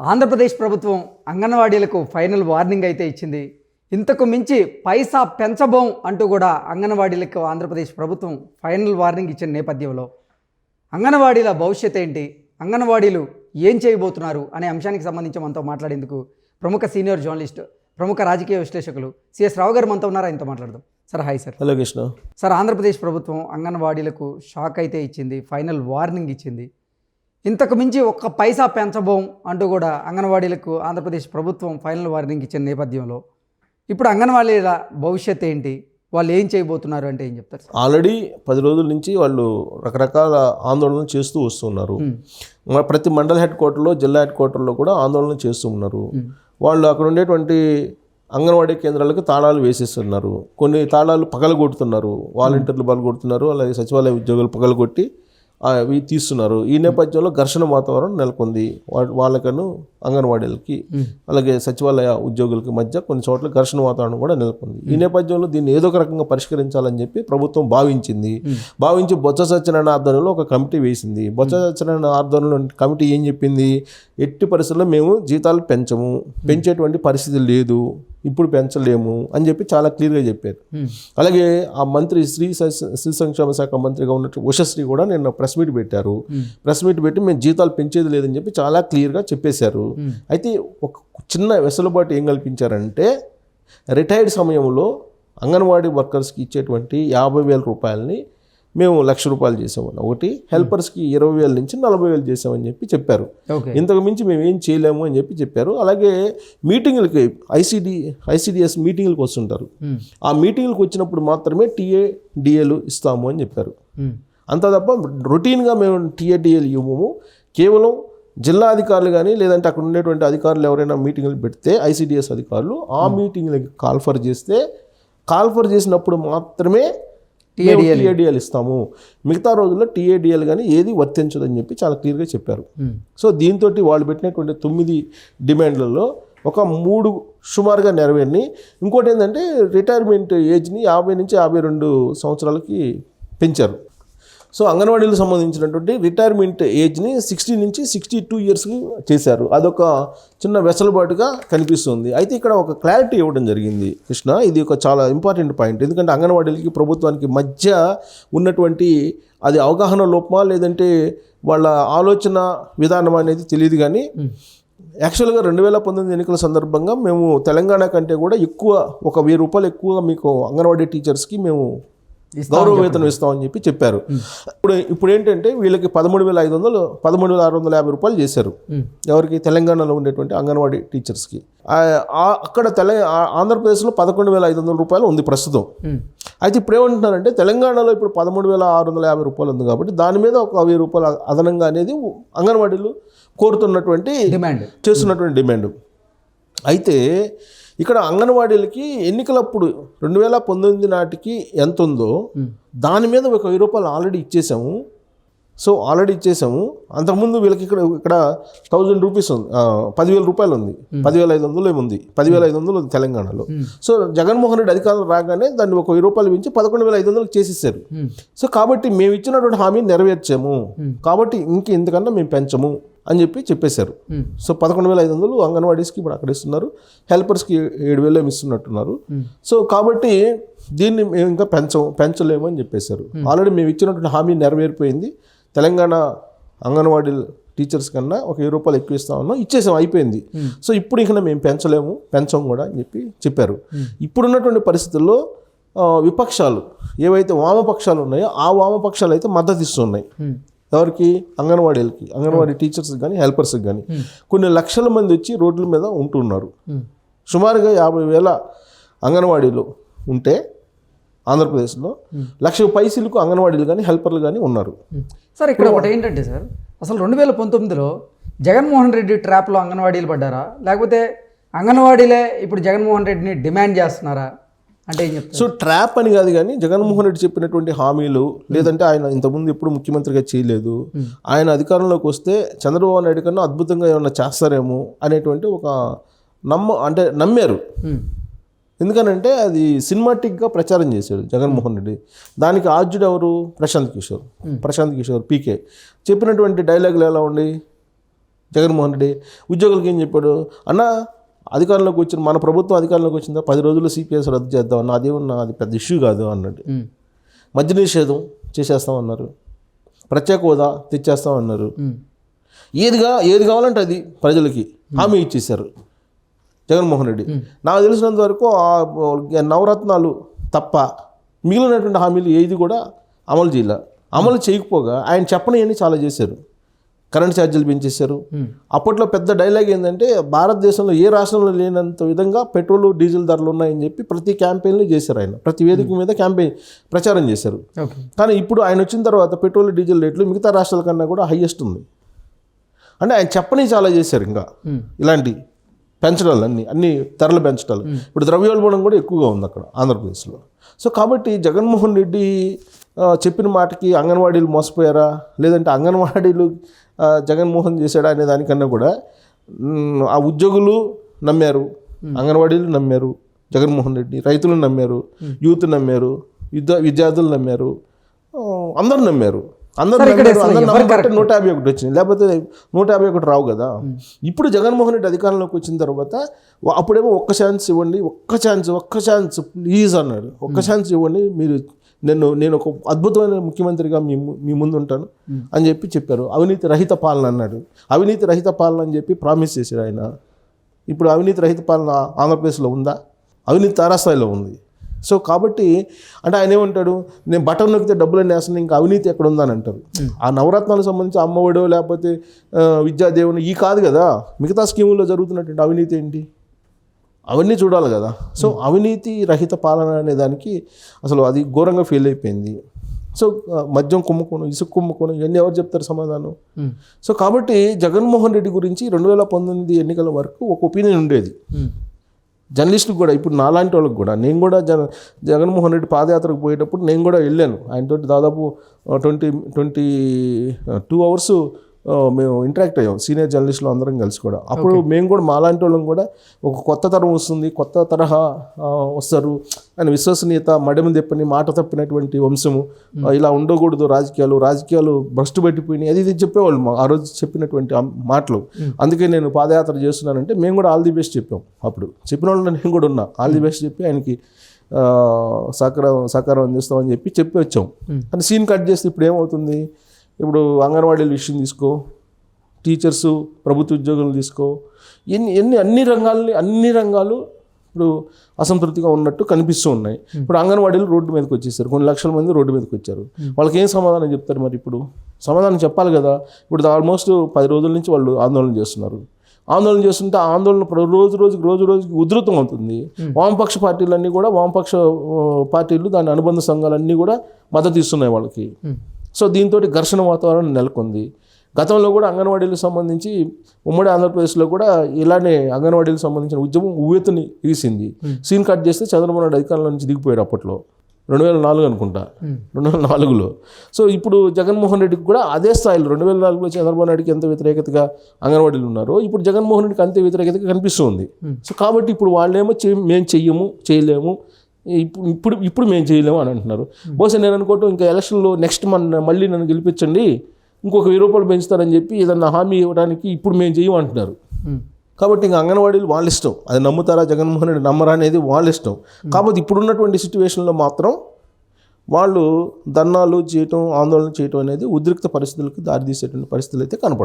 ఆంధ్రప్రదేశ్ ప్రభుత్వం అంగన్వాడీలకు final warning అయితే ఇచ్చింది. ఇంతకు మించి పైసా పెంచబోం అంటూ కూడా అంగన్వాడీలకు ఆంధ్రప్రదేశ్ ప్రభుత్వం ఫైనల్ వార్నింగ్ ఇచ్చిన నేపథ్యంలో అంగన్వాడీల భవిష్యత్ ఏంటి, అంగన్వాడీలు ఏం చేయబోతున్నారు అనే అంశానికి సంబంధించి మనతో మాట్లాడేందుకు ప్రముఖ సీనియర్ జర్నలిస్ట్, ప్రముఖ రాజకీయ విశ్లేషకులు సిఎస్ రావు గారు మనతో ఉన్నారు. ఆయనతో మాట్లాడదాం. Sir hi sir. Hello Krishna. Sir, Andhra Pradesh ప్రభుత్వం అంగన్వాడీలకు షాక్ అయితే ఇచ్చింది, ఫైనల్ వార్నింగ్ ఇచ్చింది. ఇంతకు మించి ఒక్క పైసా పెంచబోం అంటూ కూడా అంగన్వాడీలకు ఆంధ్రప్రదేశ్ ప్రభుత్వం ఫైనల్ వార్నింగ్ ఇచ్చిన నేపథ్యంలో ఇప్పుడు అంగన్వాడీల భవిష్యత్ ఏంటి, వాళ్ళు ఏం చేయబోతున్నారు అంటే ఏం చెప్తారు? ఆల్రెడీ 10 రోజుల నుంచి వాళ్ళు రకరకాల ఆందోళనలు చేస్తూ వస్తున్నారు. ప్రతి మండల హెడ్ క్వార్టర్లో, జిల్లా హెడ్ క్వార్టర్లో కూడా ఆందోళన చేస్తూ ఉన్నారు. వాళ్ళు అక్కడ ఉండేటువంటి అంగన్వాడీ కేంద్రాలకు తాళాలు వేసేస్తున్నారు. కొన్ని తాళాలు పగలగొడుతున్నారు, వాలంటీర్లు పగలగొడుతున్నారు, అలాగే సచివాలయ ఉద్యోగులు పగలగొట్టి అవి తీస్తున్నారు. ఈ నేపథ్యంలో ఘర్షణ వాతావరణం నెలకొంది. వాళ్ళకను అంగన్వాడీలకి అలాగే సచివాలయ ఉద్యోగులకి మధ్య కొన్ని చోట్ల ఘర్షణ వాతావరణం కూడా నెలకొంది. ఈ నేపథ్యంలో దీన్ని ఏదో ఒక రకంగా పరిష్కరించాలని చెప్పి ప్రభుత్వం భావించి బొత్స సత్యనారాయణ ఆధ్వర్యంలో ఒక కమిటీ వేసింది. బొత్స సత్యనారాయణ ఆధ్వర్యంలో కమిటీ ఏం చెప్పింది? ఎట్టి పరిస్థితుల్లో మేము జీతాలు పెంచేటువంటి పరిస్థితి లేదు, ఇప్పుడు పెంచలేము అని చెప్పి చాలా క్లియర్గా చెప్పారు. అలాగే ఆ మంత్రి స్త్రీ సంక్షేమ శాఖ మంత్రిగా ఉన్నట్టు ఉషశ్రీ కూడా నిన్న ప్రెస్ మీట్ పెట్టారు. ప్రెస్ మీట్ పెట్టి మేము జీతాలు పెంచేది లేదని చెప్పి చాలా క్లియర్గా చెప్పేశారు. అయితే ఒక చిన్న వెసులుబాటు ఏం కల్పించారంటే, రిటైర్డ్ సమయంలో అంగన్వాడీ వర్కర్స్కి ఇచ్చేటువంటి 50,000 రూపాయలని మేము 1,00,000 రూపాయలు చేసామని, ఒకటి హెల్పర్స్కి 20,000 నుంచి 40,000 చేసామని చెప్పి చెప్పారు. ఇంతకు మించి మేము ఏం చేయలేము అని చెప్పి చెప్పారు. అలాగే మీటింగులకి ఐసిడిఎస్ మీటింగులకు వస్తుంటారు. ఆ మీటింగులకు వచ్చినప్పుడు మాత్రమే టీఏడిఏలు ఇస్తాము అని చెప్పారు. అంత తప్ప రొటీన్గా మేము టీఏడిఏలు ఇవ్వము. కేవలం జిల్లా అధికారులు కానీ లేదంటే అక్కడ ఉండేటువంటి అధికారులు ఎవరైనా మీటింగులు పెడితే ఐసిడిఎస్ అధికారులు ఆ మీటింగ్లకి కాల్ఫర్ చేసినప్పుడు మాత్రమే టీఏడిఎల్ ఇస్తాము, మిగతా రోజుల్లో టీఏడిఎల్ కానీ ఏది వర్తించదని చెప్పి చాలా క్లియర్గా చెప్పారు. సో దీంతో వాళ్ళు పెట్టినటువంటి 9 డిమాండ్లలో ఒక 3 సుమారుగా నెరవేరిని. ఇంకోటి ఏంటంటే రిటైర్మెంట్ ఏజ్ని 50 నుంచి 52 సంవత్సరాలకి పెంచారు. సో అంగన్వాడీలకు సంబంధించినటువంటి రిటైర్మెంట్ ఏజ్ని 60 నుంచి 62 ఇయర్స్కి చేశారు. అదొక చిన్న వెసులుబాటుగా కనిపిస్తుంది. అయితే ఇక్కడ ఒక క్లారిటీ ఇవ్వడం జరిగింది కృష్ణ. ఇది ఒక చాలా ఇంపార్టెంట్ పాయింట్. ఎందుకంటే అంగన్వాడీలకి ప్రభుత్వానికి మధ్య ఉన్నటువంటి అది అవగాహన లోపమా లేదంటే వాళ్ళ ఆలోచన విధానం అనేది తెలియదు. కానీ యాక్చువల్గా 2019 ఎన్నికల సందర్భంగా మేము తెలంగాణ కంటే కూడా ఎక్కువ, ఒక 1,000 రూపాయలు ఎక్కువగా మీకు అంగన్వాడీ టీచర్స్కి మేము గౌరవ వేతనం ఇస్తామని చెప్పి చెప్పారు. ఇప్పుడు ఏంటంటే వీళ్ళకి 13,650 రూపాయలు చేశారు. ఎవరికి? తెలంగాణలో ఉండేటువంటి అంగన్వాడీ టీచర్స్కి. అక్కడ ఆంధ్రప్రదేశ్లో 11,500 రూపాయలు ఉంది ప్రస్తుతం. అయితే ఇప్పుడు ఏమంటున్నారంటే, తెలంగాణలో ఇప్పుడు 13,650 రూపాయలు ఉంది కాబట్టి దాని మీద ఒక 1,000 రూపాయలు అదనంగా అనేది అంగన్వాడీలు కోరుతున్నటువంటి చేస్తున్నటువంటి డిమాండ్. అయితే ఇక్కడ అంగన్వాడీలకి ఎన్నికలప్పుడు 2019 నాటికి ఎంత ఉందో దాని మీద ఒక 1,000 రూపాయలు ఆల్రెడీ ఇచ్చేసాము. అంతకుముందు వీళ్ళకి ఇక్కడ 1,000 రూపీస్ ఉంది, 10,000 రూపాయలు ఉంది, 10,500 ఉంది, 10,500 ఉంది తెలంగాణలో. సో జగన్మోహన్ రెడ్డి అధికారులు రాగానే దాన్ని ఒక 1,000 రూపాయలు పెంచి 11,500 చేసేసారు. సో కాబట్టి మేము ఇచ్చినటువంటి హామీని నెరవేర్చాము, కాబట్టి ఇంతకన్నా మేము పెంచము అని చెప్పేశారు. సో 11,500 అంగన్వాడీస్కి ఇప్పుడు అక్కడ ఇస్తున్నారు, హెల్పర్స్కి 7,000 ఇస్తున్నట్టున్నారు. సో కాబట్టి దీన్ని మేము ఇంకా పెంచలేము అని చెప్పేశారు. ఆల్రెడీ మేము ఇచ్చినటువంటి హామీ నెరవేరిపోయింది. తెలంగాణ అంగన్వాడీ టీచర్స్ కన్నా ఒక 1,000 రూపాయలు ఎక్కువ ఇస్తామన్నా ఇచ్చేసాం, అయిపోయింది. సో ఇప్పుడు ఇంకా మేము పెంచం కూడా అని చెప్పారు. ఇప్పుడున్నటువంటి పరిస్థితుల్లో విపక్షాలు ఏవైతే వామపక్షాలు ఉన్నాయో ఆ వామపక్షాలు అయితే మద్దతు ఇస్తున్నాయి. ఎవరికి? అంగన్వాడీలకి, అంగన్వాడీ టీచర్స్కి కానీ హెల్పర్స్కి కానీ. కొన్ని లక్షల మంది వచ్చి రోడ్ల మీద ఉంటున్నారు. సుమారుగా 50,000 అంగన్వాడీలు ఉంటే ఆంధ్రప్రదేశ్లో 1,00,000 పైసలకు అంగన్వాడీలు కానీ హెల్పర్లు కానీ ఉన్నారు. సార్, ఇక్కడ ఒకటి ఏంటంటే సార్, అసలు 2019లో జగన్మోహన్ రెడ్డి ట్రాప్లో అంగన్వాడీలు పడ్డారా, లేకపోతే అంగన్వాడీలే ఇప్పుడు జగన్మోహన్ రెడ్డిని డిమాండ్ చేస్తున్నారా అంటే ఏం చెప్తారు? సో ట్రాప్ అని కాదు, కానీ జగన్మోహన్ రెడ్డి చెప్పినటువంటి హామీలు, లేదంటే ఆయన ఇంతకుముందు ఎప్పుడు ముఖ్యమంత్రిగా చేయలేదు, ఆయన అధికారంలోకి వస్తే చంద్రబాబు నాయుడు కన్నా అద్భుతంగా ఏమన్నా చేస్తారేమో అనేటువంటి ఒక నమ్మారు. ఎందుకనంటే అది సినిమాటిక్గా ప్రచారం చేశాడు జగన్మోహన్ రెడ్డి. దానికి ఆద్యుడు ఎవరు? ప్రశాంత్ కిషోర్ పీకే చెప్పినటువంటి డైలాగులు ఎలా ఉండి, జగన్మోహన్ రెడ్డి ఉద్యోగులకి ఏం చెప్పాడు, అన్న అధికారంలోకి వచ్చిన మన ప్రభుత్వం అధికారంలోకి వచ్చిందా 10 రోజుల్లో సిపిఎస్ రద్దు చేద్దాం అన్న, అదేమన్నా అది పెద్ద ఇష్యూ కాదు అన్నాడు. మద్య నిషేధం చేసేస్తామన్నారు, ప్రత్యేక హోదా తెచ్చేస్తామన్నారు, ఏది కావాలంటే అది ప్రజలకి హామీ ఇచ్చేశారు జగన్మోహన్ రెడ్డి. నాకు తెలిసినంత వరకు ఆ నవరత్నాలు తప్ప మిగిలినటువంటి హామీలు ఏది కూడా అమలు చేయాల. అమలు చేయకపోగా ఆయన చెప్పనివన్నీ చాలా చేశారు. కరెంట్ ఛార్జీలు పెంచేశారు. అప్పట్లో పెద్ద డైలాగ్ ఏంటంటే భారతదేశంలో ఏ రాష్ట్రంలో లేనంత విధంగా పెట్రోల్ డీజిల్ ధరలు ఉన్నాయని చెప్పి ప్రతి క్యాంపెయిన్లో చేశారు. ఆయన ప్రతి వేదిక మీద ప్రచారం చేశారు. కానీ ఇప్పుడు ఆయన వచ్చిన తర్వాత పెట్రోల్ డీజిల్ రేట్లు మిగతా రాష్ట్రాల కన్నా కూడా హైయెస్ట్ ఉంది. అంటే ఆయన చెప్పని చాలా చేశారు. ఇంకా ఇలాంటి పెంచడాలు అన్ని ధరలు పెంచడాలు. ఇప్పుడు ద్రవ్యోల్బణం కూడా ఎక్కువగా ఉంది అక్కడ ఆంధ్రప్రదేశ్లో. సో కాబట్టి జగన్మోహన్ రెడ్డి చెప్పిన మాటకి అంగన్వాడీలు మోసపోయారా, లేదంటే అంగన్వాడీలు జగన్మోహన్ చేశాడా అనే దానికన్నా కూడా ఆ ఉద్యోగులు నమ్మారు, అంగన్వాడీలు నమ్మారు జగన్మోహన్ రెడ్డి, రైతులు నమ్మారు, యూత్ నమ్మారు, విద్యార్థులు నమ్మారు, అందరూ నమ్మారు. అందరూ 151 వచ్చింది, లేకపోతే 151 రావు కదా. ఇప్పుడు జగన్మోహన్ రెడ్డి అధికారంలోకి వచ్చిన తర్వాత అప్పుడేమో ఒక్క ఛాన్స్ ఇవ్వండి, ఒక్క ఛాన్స్ ప్లీజ్ అన్నాడు. ఒక్క ఛాన్స్ ఇవ్వండి, మీరు నేను ఒక అద్భుతమైన ముఖ్యమంత్రిగా మీ ముందు ఉంటాను అని చెప్పారు. అవినీతి రహిత పాలన అన్నాడు. అవినీతి రహిత పాలన అని చెప్పి ప్రామిస్ చేశాడు ఆయన. ఇప్పుడు అవినీతి రహిత పాలన ఆంధ్రప్రదేశ్లో ఉందా? అవినీతి తారాస్థాయిలో ఉంది. సో కాబట్టి అంటే ఆయన ఏమంటాడు, నేను బటన్ నొక్కితే డబ్బులన్నీ వేస్తాను, ఇంకా అవినీతి ఎక్కడ ఉందని అంటారు. ఆ నవరత్నాలకు సంబంధించి అమ్మఒడో లేకపోతే విద్యాదేవుని ఈ కాదు కదా, మిగతా స్కీముల్లో జరుగుతున్నటువంటి అవినీతి ఏంటి, అవన్నీ చూడాలి కదా. సో అవినీతి రహిత పాలన అనే దానికి అసలు అది ఘోరంగా ఫెయిల్ అయిపోయింది. సో మద్యం కుంభకోణం, ఇసుక కుంభకోణం, ఇవన్నీ ఎవరు చెప్తారు సమాధానం? సో కాబట్టి జగన్మోహన్ రెడ్డి గురించి 2019 ఎన్నికల వరకు ఒక ఒపీనియన్ ఉండేది జర్నలిస్టులకు కూడా. ఇప్పుడు నాలాంటి వాళ్ళకి కూడా, నేను కూడా జగన్మోహన్ రెడ్డి పాదయాత్రకు పోయేటప్పుడు నేను కూడా వెళ్ళాను. ఆయనతో దాదాపు 22 అవర్స్ మేము ఇంటరాక్ట్ అయ్యాం, సీనియర్ జర్నలిస్టులు అందరం కలిసి కూడా. అప్పుడు మేము కూడా మాలాంటి వాళ్ళం కూడా ఒక కొత్త తరం వస్తుంది, కొత్త తరహా వస్తారు, ఆయన విశ్వసనీయత, మడమ తెప్పని మాట తప్పినటువంటి వంశము, ఇలా ఉండకూడదు, రాజకీయాలు భ్రష్టు పెట్టిపోయినాయి, అది చెప్పేవాళ్ళు ఆ రోజు చెప్పినటువంటి మాటలు. అందుకే నేను పాదయాత్ర చేస్తున్నానంటే మేము కూడా ఆల్ ది బెస్ట్ చెప్పాం. అప్పుడు చెప్పిన వాళ్ళు నేను కూడా ఉన్నా, ఆల్ ది బెస్ట్ చెప్పి ఆయనకి సహకారం అందిస్తామని చెప్పి వచ్చాం. కానీ సీన్ కట్ చేస్తే ఇప్పుడు ఏమవుతుంది, ఇప్పుడు అంగన్వాడీల విషయం తీసుకో, టీచర్స్, ప్రభుత్వ ఉద్యోగులు తీసుకో, అన్ని రంగాలు ఇప్పుడు అసంతృప్తిగా ఉన్నట్టు కనిపిస్తూ ఉన్నాయి. ఇప్పుడు అంగన్వాడీలు రోడ్డు మీదకి వచ్చేసారు, కొన్ని లక్షల మంది రోడ్డు మీదకి వచ్చారు. వాళ్ళకి ఏం సమాధానం చెప్తారు? మరి ఇప్పుడు సమాధానం చెప్పాలి కదా. ఇప్పుడు ఆల్మోస్ట్ 10 రోజుల నుంచి వాళ్ళు ఆందోళన చేస్తుంటే ఆందోళన రోజుకి ఉధృతం అవుతుంది. వామపక్ష పార్టీలన్నీ కూడా, వామపక్ష పార్టీలు, దాని అనుబంధ సంఘాలన్నీ కూడా మద్దతు ఇస్తున్నాయి వాళ్ళకి. సో దీంతో ఘర్షణ వాతావరణం నెలకొంది. గతంలో కూడా అంగన్వాడీలకు సంబంధించి ఉమ్మడి ఆంధ్రప్రదేశ్లో కూడా ఇలానే అంగన్వాడీలకు సంబంధించిన ఉద్యమం ఉవ్వెత్తుని తీసింది. సీన్ కట్ చేస్తే చంద్రబాబు నాయుడు అధికారంలో నుంచి దిగిపోయాడు అప్పట్లో, 2004 అనుకుంటా, 2004లో. సో ఇప్పుడు జగన్మోహన్ రెడ్డికి కూడా అదే స్థాయిలో 2004లో చంద్రబాబు నాయుడికి ఎంత వ్యతిరేకతగా అంగన్వాడీలు ఉన్నారో ఇప్పుడు జగన్మోహన్ రెడ్డికి అంతే వ్యతిరేకతగా కనిపిస్తుంది. సో కాబట్టి ఇప్పుడు వాళ్ళేమో మేము చేయలేము, ఇప్పుడు మేము చేయలేము అని అంటున్నారు. బహుశా నేను అనుకోవటం ఇంకా ఎలక్షన్లో నెక్స్ట్ మళ్ళీ నన్ను గెలిపించండి, ఇంకొక 1000 రూపాయలు పెంచుతారని చెప్పి ఏదన్నా హామీ ఇవ్వడానికి ఇప్పుడు మేము చేయము అంటున్నారు. కాబట్టి ఇంకా అంగన్వాడీలు వాళ్ళ ఇష్టం, అది నమ్ముతారా జగన్మోహన్ రెడ్డి నమ్మరా అనేది వాళ్ళ ఇష్టం. కాబట్టి ఇప్పుడున్నటువంటి సిచ్యువేషన్లో మాత్రం వాళ్ళు ధర్నాలు చేయటం, ఆందోళన చేయటం అనేది ఉద్రిక్త పరిస్థితులకు దారితీసేటువంటి పరిస్థితులు అయితే కనపడతాయి.